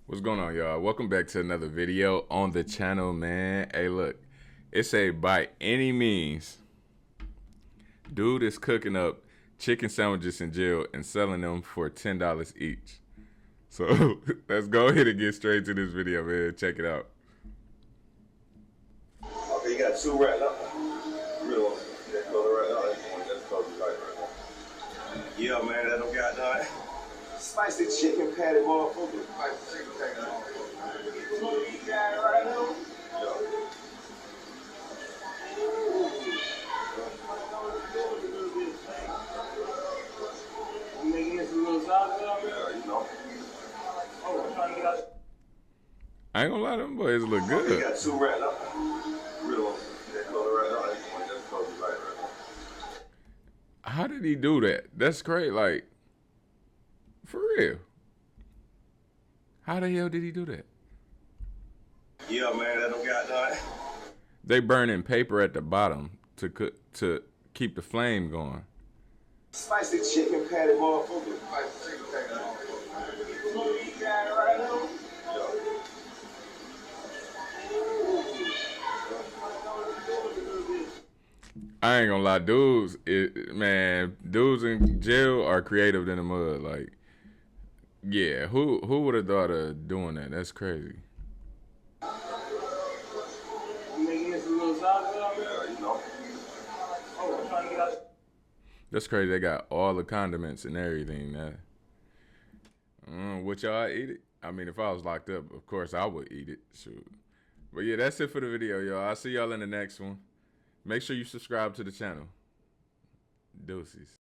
What's going on, y'all? Welcome back to another video on the channel, man. Hey, look, it's a by any means. Dude is cooking up chicken sandwiches in jail and selling them for $10 each. So let's go ahead and get straight to this video, man. Check it out. Okay, you got two right now. Real one. That color right now. That's the one that's color right now. Yeah, man, that don't got done. Spicy chicken patty, motherfucker. Spicy chicken patty, motherfucker. So you got it right now? Yeah. You making this a little sauce out there? Yeah, you know. Oh, I'm trying to get out. I ain't gonna lie, them boys look Okay, good. you got two right now. Real one. That color right now. That's the one that's color right now. How did he do that? That's great. Like, for real. How the hell did he do that? Yeah, man, that don't got done. They burning paper at the bottom to keep the flame going. Spicy chicken patty, motherfucker. Spicy chicken patty, motherfucker. So you got it right now? Yeah. I ain't gonna lie, dudes in jail are creative than the mud. Like, yeah, who would have thought of doing that? That's crazy. You making this a little sauce out there? Yeah, you know. Oh, I'm trying to get out. That's crazy. They got all the condiments and everything. Would y'all eat it? I mean, if I was locked up, of course I would eat it. Shoot. But yeah, that's it for the video, y'all. I'll see y'all in the next one. Make sure you subscribe to the channel. Deuces.